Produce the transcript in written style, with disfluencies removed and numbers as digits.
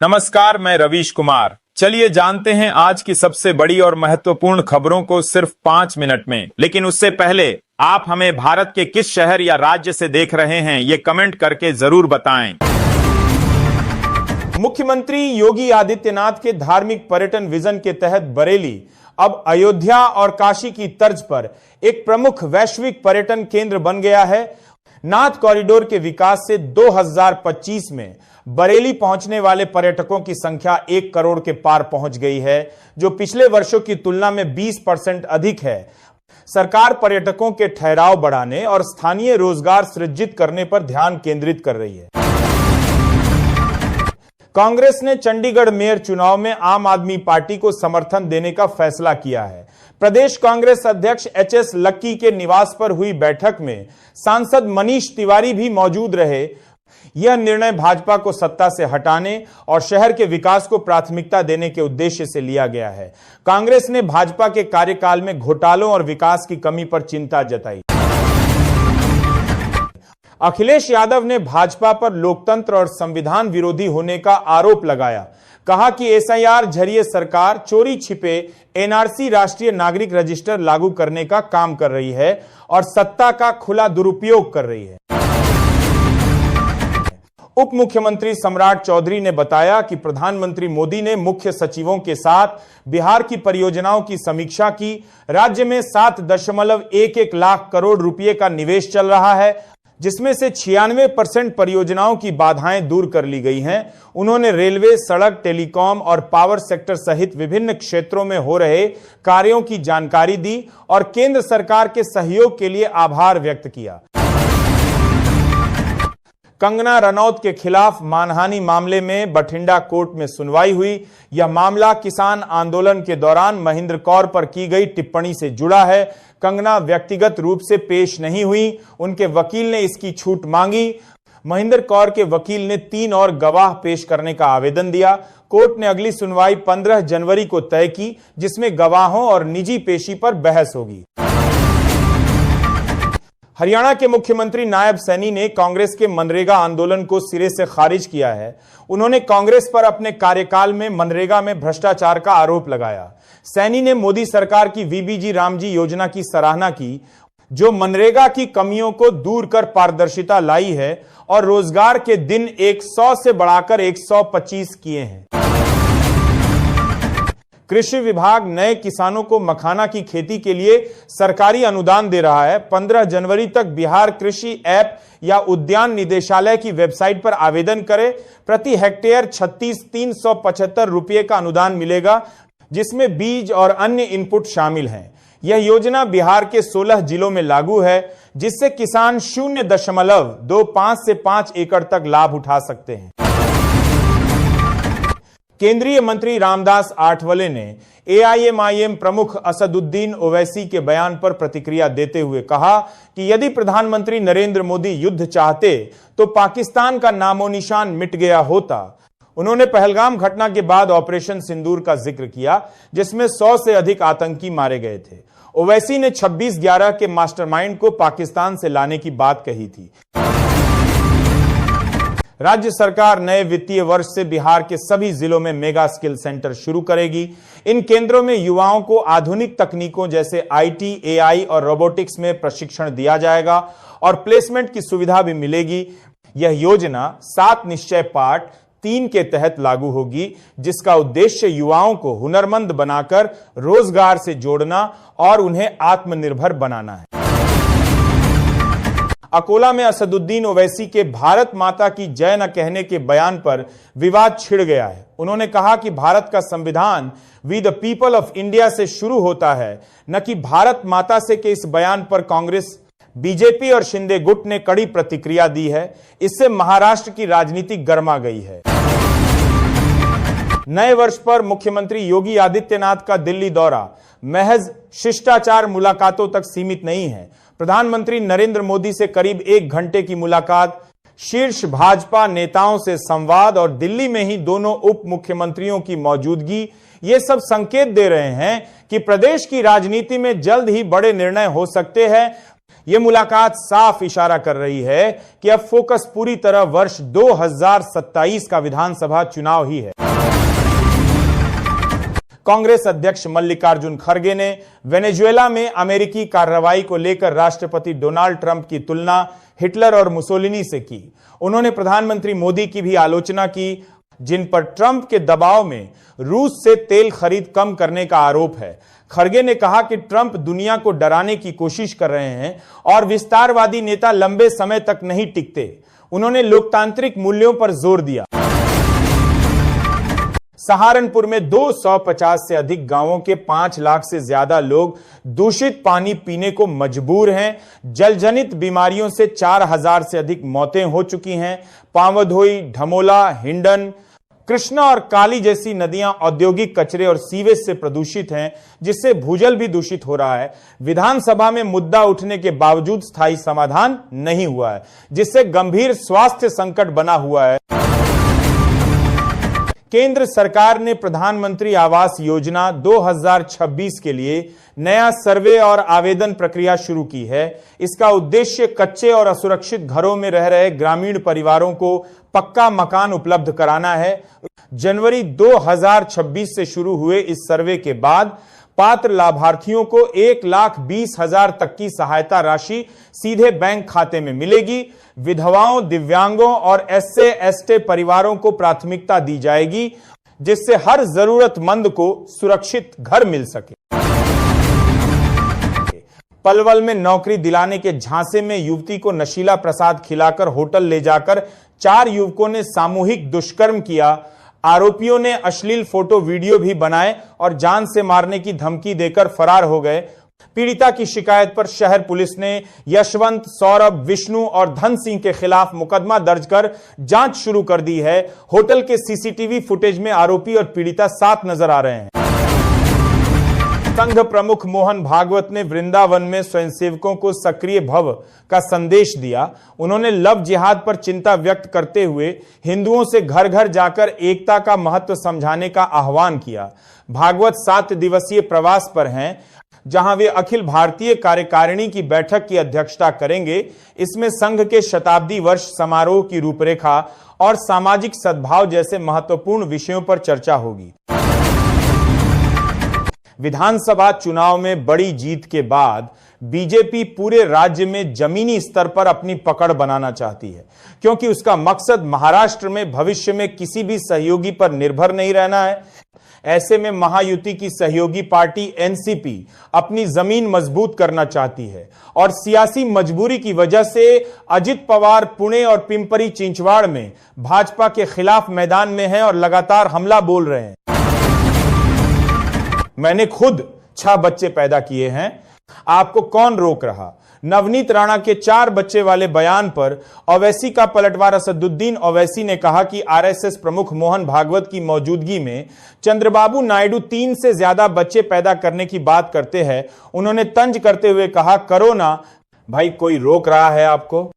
नमस्कार, मैं रवीश कुमार। चलिए जानते हैं आज की सबसे बड़ी और महत्वपूर्ण खबरों को सिर्फ 5 मिनट में। लेकिन उससे पहले आप हमें भारत के किस शहर या राज्य से देख रहे हैं ये कमेंट करके जरूर बताएं। मुख्यमंत्री योगी आदित्यनाथ के धार्मिक पर्यटन विजन के तहत बरेली अब अयोध्या और काशी की तर्ज पर एक प्रमुख वैश्विक पर्यटन केंद्र बन गया है। नाथ कॉरिडोर के विकास से 2025 में बरेली पहुंचने वाले पर्यटकों की संख्या 1 करोड़ के पार पहुंच गई है, जो पिछले वर्षों की तुलना में 20% अधिक है। सरकार पर्यटकों के ठहराव बढ़ाने और स्थानीय रोजगार सृजित करने पर ध्यान केंद्रित कर रही है। कांग्रेस ने चंडीगढ़ मेयर चुनाव में आम आदमी पार्टी को समर्थन देने का फैसला किया है। प्रदेश कांग्रेस अध्यक्ष एचएस लक्की के निवास पर हुई बैठक में सांसद मनीष तिवारी भी मौजूद रहे। यह निर्णय भाजपा को सत्ता से हटाने और शहर के विकास को प्राथमिकता देने के उद्देश्य से लिया गया है। कांग्रेस ने भाजपा के कार्यकाल में घोटालों और विकास की कमी पर चिंता जताई। अखिलेश यादव ने भाजपा पर लोकतंत्र और संविधान विरोधी होने का आरोप लगाया। कहा कि एसआईआर जरिए सरकार चोरी छिपे एनआरसी राष्ट्रीय नागरिक रजिस्टर लागू करने का काम कर रही है और सत्ता का खुला दुरुपयोग कर रही है। उप मुख्यमंत्री सम्राट चौधरी ने बताया कि प्रधानमंत्री मोदी ने मुख्य सचिवों के साथ बिहार की परियोजनाओं की समीक्षा की। राज्य में 7.11 लाख करोड़ रुपए का निवेश चल रहा है, जिसमें से 96% परियोजनाओं की बाधाएं दूर कर ली गई हैं। उन्होंने रेलवे, सड़क, टेलीकॉम और पावर सेक्टर सहित विभिन्न क्षेत्रों में हो रहे कार्यों की जानकारी दी और केंद्र सरकार के सहयोग के लिए आभार व्यक्त किया। कंगना रनौत के खिलाफ मानहानि मामले में बठिंडा कोर्ट में सुनवाई हुई। यह मामला किसान आंदोलन के दौरान महेंद्र कौर पर की गई टिप्पणी से जुड़ा है। कंगना व्यक्तिगत रूप से पेश नहीं हुई। उनके वकील ने इसकी छूट मांगी। महेंद्र कौर के वकील ने 3 और गवाह पेश करने का आवेदन दिया। कोर्ट ने अगली सुनवाई 15 जनवरी को तय की, जिसमें गवाहों और निजी पेशी पर बहस होगी। हरियाणा के मुख्यमंत्री नायब सैनी ने कांग्रेस के मनरेगा आंदोलन को सिरे से खारिज किया है। उन्होंने कांग्रेस पर अपने कार्यकाल में मनरेगा में भ्रष्टाचार का आरोप लगाया। सैनी ने मोदी सरकार की वीबीजी रामजी योजना की सराहना की, जो मनरेगा की कमियों को दूर कर पारदर्शिता लाई है और रोजगार के दिन 100 से बढ़ाकर 125 किए हैं। कृषि विभाग नए किसानों को मखाना की खेती के लिए सरकारी अनुदान दे रहा है। 15 जनवरी तक बिहार कृषि ऐप या उद्यान निदेशालय की वेबसाइट पर आवेदन करें। प्रति हेक्टेयर 36,375 रुपये का अनुदान मिलेगा, जिसमें बीज और अन्य इनपुट शामिल हैं। यह योजना बिहार के 16 जिलों में लागू है, जिससे किसान 0.25 से 5 एकड़ तक लाभ उठा सकते हैं। केंद्रीय मंत्री रामदास आठवले ने एआईएमआईएम प्रमुख असदुद्दीन ओवैसी के बयान पर प्रतिक्रिया देते हुए कहा कि यदि प्रधानमंत्री नरेंद्र मोदी युद्ध चाहते तो पाकिस्तान का नामो निशान मिट गया होता। उन्होंने पहलगाम घटना के बाद ऑपरेशन सिंदूर का जिक्र किया, जिसमें 100 से अधिक आतंकी मारे गए थे। ओवैसी ने 26/11 के मास्टरमाइंड को पाकिस्तान से लाने की बात कही थी। राज्य सरकार नए वित्तीय वर्ष से बिहार के सभी जिलों में मेगा स्किल सेंटर शुरू करेगी। इन केंद्रों में युवाओं को आधुनिक तकनीकों जैसे आईटी, एआई और रोबोटिक्स में प्रशिक्षण दिया जाएगा और प्लेसमेंट की सुविधा भी मिलेगी। यह योजना 7 निश्चय पार्ट 3 के तहत लागू होगी, जिसका उद्देश्य युवाओं को हुनरमंद बनाकर रोजगार से जोड़ना और उन्हें आत्मनिर्भर बनाना है। अकोला में असदुद्दीन ओवैसी के भारत माता की जय न कहने के बयान पर विवाद छिड़ गया है। उन्होंने कहा कि भारत का संविधान we the people of India से शुरू होता है, न कि भारत माता से के इस बयान पर कांग्रेस, बीजेपी और शिंदे गुट ने कड़ी प्रतिक्रिया दी है। इससे महाराष्ट्र की राजनीति गर्मा गई है। नए वर्ष पर मुख्यमंत्री योगी आदित्यनाथ का दिल्ली दौरा महज शिष्टाचार मुलाकातों तक सीमित नहीं है। प्रधानमंत्री नरेंद्र मोदी से करीब 1 घंटे की मुलाकात, शीर्ष भाजपा नेताओं से संवाद और दिल्ली में ही दोनों उप मुख्यमंत्रियों की मौजूदगी, ये सब संकेत दे रहे हैं कि प्रदेश की राजनीति में जल्द ही बड़े निर्णय हो सकते हैं। यह मुलाकात साफ इशारा कर रही है कि अब फोकस पूरी तरह वर्ष 2027 का विधानसभा चुनाव ही है। कांग्रेस अध्यक्ष मल्लिकार्जुन खड़गे ने वेनेजुएला में अमेरिकी कार्रवाई को लेकर राष्ट्रपति डोनाल्ड ट्रंप की तुलना हिटलर और मुसोलिनी से की। उन्होंने प्रधानमंत्री मोदी की भी आलोचना की, जिन पर ट्रंप के दबाव में रूस से तेल खरीद कम करने का आरोप है। खड़गे ने कहा कि ट्रंप दुनिया को डराने की कोशिश कर रहे हैं और विस्तारवादी नेता लंबे समय तक नहीं टिकते। उन्होंने लोकतांत्रिक मूल्यों पर जोर दिया। सहारनपुर में 250 से अधिक गांवों के 5 लाख से ज्यादा लोग दूषित पानी पीने को मजबूर हैं। जलजनित बीमारियों से 4000 से अधिक मौतें हो चुकी हैं। पावधोई, ढमोला, हिंडन, कृष्णा और काली जैसी नदियां औद्योगिक कचरे और सीवेज से प्रदूषित हैं, जिससे भूजल भी दूषित हो रहा है। विधानसभा में मुद्दा उठने के बावजूद स्थायी समाधान नहीं हुआ है, जिससे गंभीर स्वास्थ्य संकट बना हुआ है। केंद्र सरकार ने प्रधानमंत्री आवास योजना 2026 के लिए नया सर्वे और आवेदन प्रक्रिया शुरू की है। इसका उद्देश्य कच्चे और असुरक्षित घरों में रह रहे ग्रामीण परिवारों को पक्का मकान उपलब्ध कराना है। जनवरी 2026 से शुरू हुए इस सर्वे के बाद पात्र लाभार्थियों को 1,20,000 तक की सहायता राशि सीधे बैंक खाते में मिलेगी। विधवाओं, दिव्यांगों और एससी/एसटी परिवारों को प्राथमिकता दी जाएगी, जिससे हर जरूरतमंद को सुरक्षित घर मिल सके। पलवल में नौकरी दिलाने के झांसे में युवती को नशीला प्रसाद खिलाकर होटल ले जाकर 4 युवकों ने सामूहिक दुष्कर्म किया। आरोपियों ने अश्लील फोटो वीडियो भी बनाए और जान से मारने की धमकी देकर फरार हो गए। पीड़िता की शिकायत पर शहर पुलिस ने यशवंत, सौरभ, विष्णु और धन सिंह के खिलाफ मुकदमा दर्ज कर जांच शुरू कर दी है। होटल के सीसीटीवी फुटेज में आरोपी और पीड़िता साथ नजर आ रहे हैं। संघ प्रमुख मोहन भागवत ने वृंदावन में स्वयंसेवकों को सक्रिय भव का संदेश दिया। उन्होंने लव जिहाद पर चिंता व्यक्त करते हुए हिंदुओं से घर घर जाकर एकता का महत्व समझाने का आह्वान किया। भागवत 7 दिवसीय प्रवास पर हैं, जहां वे अखिल भारतीय कार्यकारिणी की बैठक की अध्यक्षता करेंगे। इसमें संघ के शताब्दी वर्ष समारोह की रूपरेखा और सामाजिक सद्भाव जैसे महत्वपूर्ण विषयों पर चर्चा होगी। विधानसभा चुनाव में बड़ी जीत के बाद बीजेपी पूरे राज्य में जमीनी स्तर पर अपनी पकड़ बनाना चाहती है, क्योंकि उसका मकसद महाराष्ट्र में भविष्य में किसी भी सहयोगी पर निर्भर नहीं रहना है। ऐसे में महायुति की सहयोगी पार्टी एनसीपी अपनी जमीन मजबूत करना चाहती है और सियासी मजबूरी की वजह से अजित पवार पुणे और पिंपरी चिंचवाड़ में भाजपा के खिलाफ मैदान में हैं और लगातार हमला बोल रहे हैं। मैंने खुद 6 बच्चे पैदा किए हैं, आपको कौन रोक रहा। नवनीत राणा के 4 बच्चे वाले बयान पर ओवैसी का पलटवार असदुद्दीन ओवैसी ने कहा कि आरएसएस प्रमुख मोहन भागवत की मौजूदगी में चंद्रबाबू नायडू 3 से ज्यादा बच्चे पैदा करने की बात करते हैं। उन्होंने तंज करते हुए कहा, करो ना भाई, कोई रोक रहा है आपको।